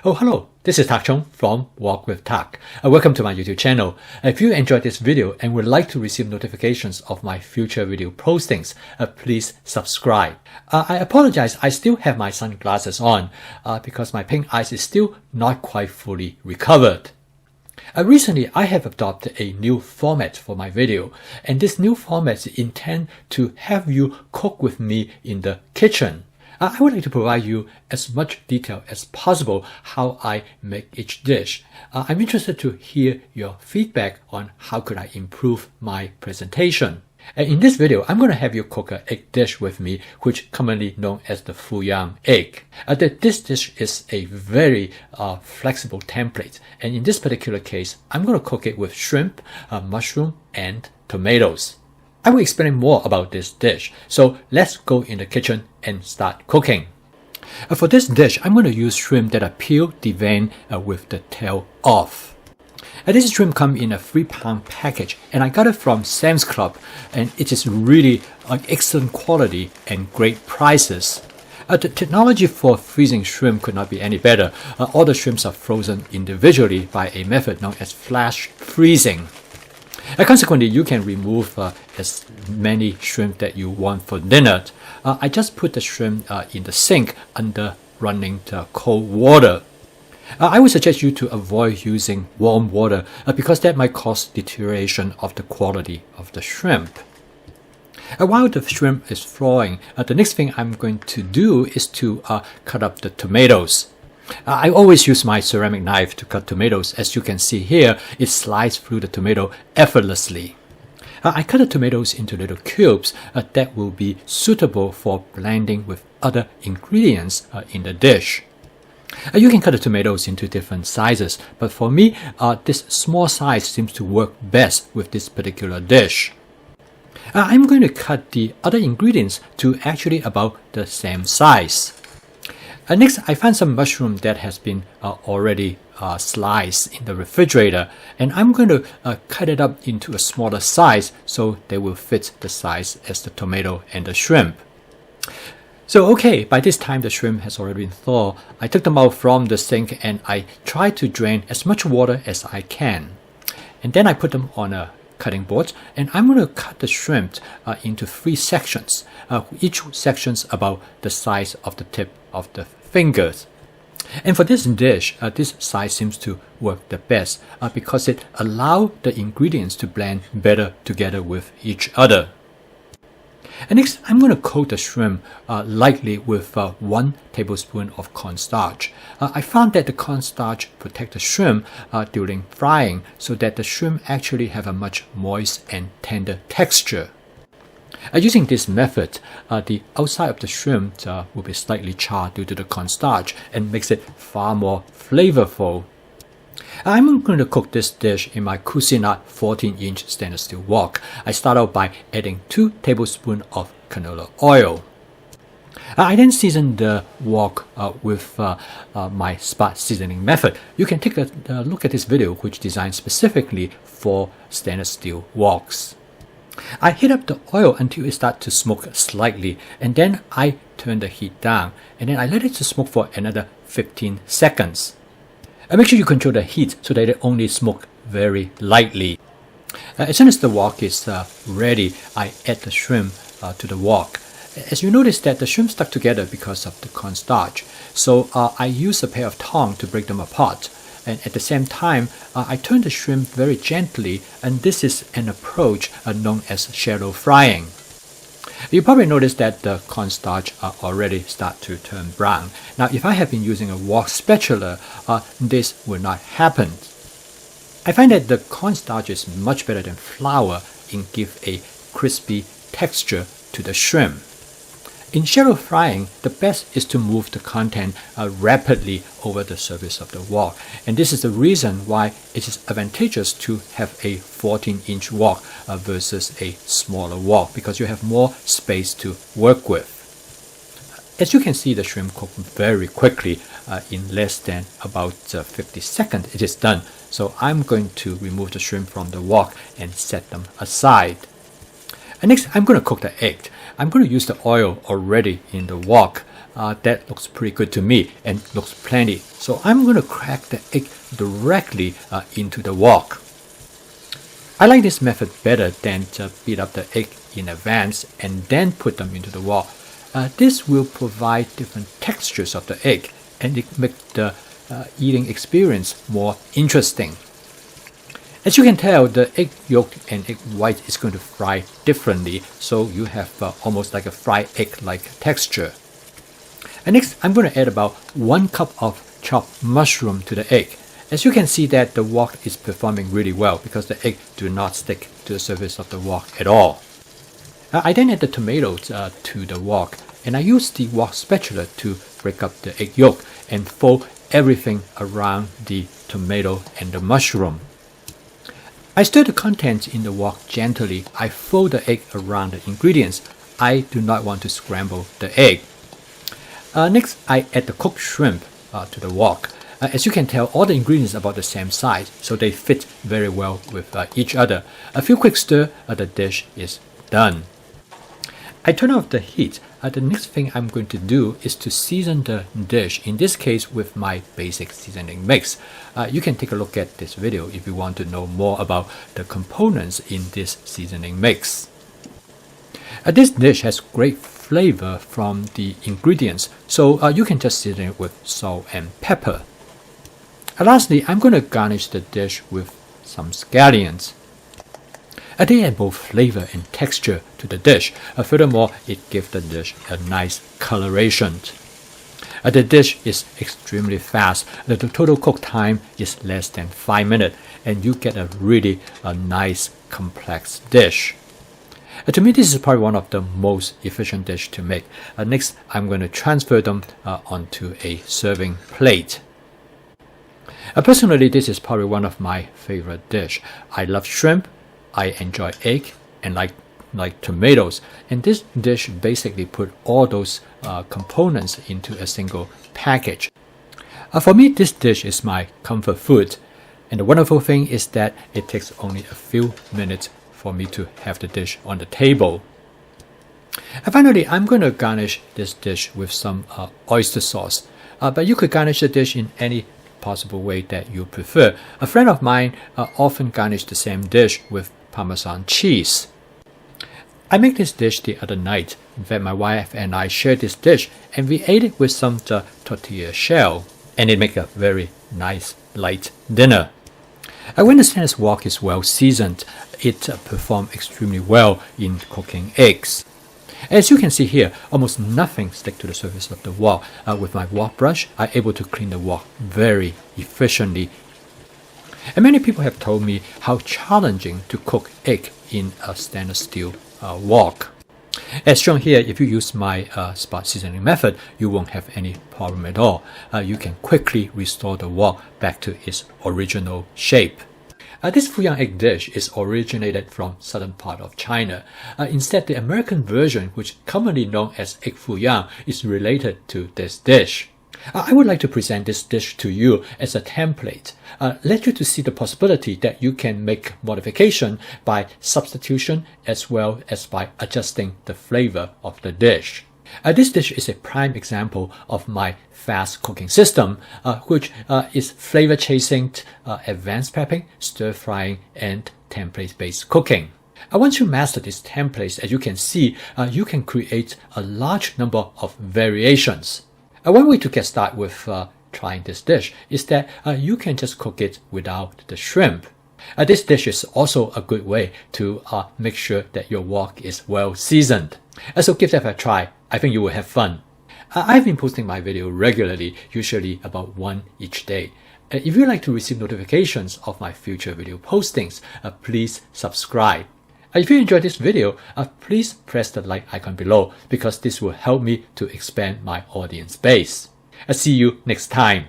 Oh, hello. This is Tak Chung from Wok with Tak. Welcome to my YouTube channel. If you enjoyed this video and would like to receive notifications of my future video postings, please subscribe. I apologize, I still have my sunglasses on because my pink eyes is still not quite fully recovered. Recently, I have adopted a new format for my video, and this new format is intended to have you cook with me in the kitchen. I would like to provide you as much detail as possible how I make each dish. I'm interested to hear your feedback on how could I improve my presentation. In this video, I'm going to have you cook an egg dish with me, which commonly known as the Fuyang egg. This dish is a very flexible template, and in this particular case, I'm going to cook it with shrimp, mushroom, and tomatoes. I will explain more about this dish, so let's go in the kitchen and start cooking. For this dish, I'm going to use shrimp that are peeled, deveined with the tail off. This shrimp comes in a 3-pound package, and I got it from Sam's Club, and it is really excellent quality and great prices. The technology for freezing shrimp could not be any better. All the shrimps are frozen individually by a method known as flash freezing. Consequently, you can remove as many shrimp that you want for dinner. I just put the shrimp in the sink under running cold water. I would suggest you to avoid using warm water because that might cause deterioration of the quality of the shrimp. While the shrimp is thawing, the next thing I'm going to do is to cut up the tomatoes. I always use my ceramic knife to cut tomatoes. As you can see here, it slides through the tomato effortlessly. I cut the tomatoes into little cubes that will be suitable for blending with other ingredients in the dish. You can cut the tomatoes into different sizes, but for me, this small size seems to work best with this particular dish. I'm going to cut the other ingredients to actually about the same size. Next, I found some mushroom that has been already sliced in the refrigerator, and I'm going to cut it up into a smaller size so they will fit the size as the tomato and the shrimp. So okay, by this time the shrimp has already been thawed. I took them out from the sink and I tried to drain as much water as I can. And then I put them on a cutting board, and I'm going to cut the shrimp into 3 sections. Each section's about the size of the tip of the fingers. And for this dish, this size seems to work the best because it allows the ingredients to blend better together with each other. And next, I'm going to coat the shrimp lightly with 1 tablespoon of cornstarch. I found that the cornstarch protects the shrimp during frying so that the shrimp actually have a much moist and tender texture. Using this method, the outside of the shrimp will be slightly charred due to the cornstarch and makes it far more flavorful. I'm going to cook this dish in my Cuisinart 14-inch stainless steel wok. I start out by adding 2 tablespoons of canola oil. I then season the wok with my spot seasoning method. You can take a look at this video, which is designed specifically for stainless steel woks. I heat up the oil until it starts to smoke slightly, and then I turn the heat down, and then I let it to smoke for another 15 seconds. Make sure you control the heat so that it only smokes very lightly. As soon as the wok is ready, I add the shrimp to the wok. As you notice that the shrimp stuck together because of the cornstarch, so I use a pair of tongs to break them apart. And at the same time, I turn the shrimp very gently, and this is an approach known as shallow frying. You probably noticed that the cornstarch already start to turn brown. Now, if I have been using a wok spatula, this will not happen. I find that the cornstarch is much better than flour in give a crispy texture to the shrimp. In shallow frying, the best is to move the content rapidly over the surface of the wok, and this is the reason why it is advantageous to have a 14-inch wok versus a smaller wok, because you have more space to work with. As you can see, the shrimp cook very quickly. In less than about 50 seconds it is done. So I'm going to remove the shrimp from the wok and set them aside. And next, I'm going to cook the egg. I'm going to use the oil already in the wok. that looks pretty good to me and looks plenty. So I'm going to crack the egg directly into the wok. I like this method better than to beat up the egg in advance and then put them into the wok. This will provide different textures of the egg and it makes the eating experience more interesting. As you can tell, the egg yolk and egg white is going to fry differently, so you have almost like a fried egg-like texture. And next, I'm going to add about 1 cup of chopped mushroom to the egg. As you can see that the wok is performing really well because the egg do not stick to the surface of the wok at all. I then add the tomatoes to the wok, and I use the wok spatula to break up the egg yolk and fold everything around the tomato and the mushroom. I stir the contents in the wok gently. I fold the egg around the ingredients. I do not want to scramble the egg. Next, I add the cooked shrimp to the wok. As you can tell, all the ingredients are about the same size, so they fit very well with each other. A few quick stir, the dish is done. I turn off the heat. The next thing I'm going to do is to season the dish, in this case with my basic seasoning mix. You can take a look at this video if you want to know more about the components in this seasoning mix. This dish has great flavor from the ingredients, so you can just season it with salt and pepper. Lastly, I'm going to garnish the dish with some scallions. They add both flavor and texture to the dish. Furthermore, it gives the dish a nice coloration. The dish is extremely fast. The total cook time is less than 5 minutes, and you get a really nice complex dish. To me, this is probably one of the most efficient dish to make. Next, I'm going to transfer them onto a serving plate. Personally, this is probably one of my favorite dish. I love shrimp, I enjoy egg, and like tomatoes. And this dish basically put all those components into a single package. For me, this dish is my comfort food. And the wonderful thing is that it takes only a few minutes for me to have the dish on the table. And finally, I'm going to garnish this dish with some oyster sauce. But you could garnish the dish in any possible way that you prefer. A friend of mine often garnish the same dish with Parmesan cheese. I made this dish the other night. In fact, my wife and I shared this dish and we ate it with some tortilla shell, and it made a very nice light dinner. When the stainless wok is well seasoned, it performs extremely well in cooking eggs. As you can see here, almost nothing sticks to the surface of the wok. With my wok brush, I'm able to clean the wok very efficiently. And many people have told me how challenging to cook egg in a stainless steel wok. As shown here, if you use my spot seasoning method, you won't have any problem at all. You can quickly restore the wok back to its original shape. This Fuyang egg dish is originated from southern part of China. Instead, the American version, which commonly known as egg Fuyang, is related to this dish. I would like to present this dish to you as a template, let you to see the possibility that you can make modification by substitution as well as by adjusting the flavor of the dish. This dish is a prime example of my fast cooking system, which is flavor chasing, advanced prepping, stir frying, and template-based cooking. Once you master these templates, as you can see, you can create a large number of variations. One way to get started with trying this dish is that you can just cook it without the shrimp. This dish is also a good way to make sure that your wok is well seasoned. So give that a try. I think you will have fun. I've been posting my video regularly, usually about one each day. If you'd like to receive notifications of my future video postings, please subscribe. If you enjoyed this video, please press the like icon below because this will help me to expand my audience base. I'll see you next time.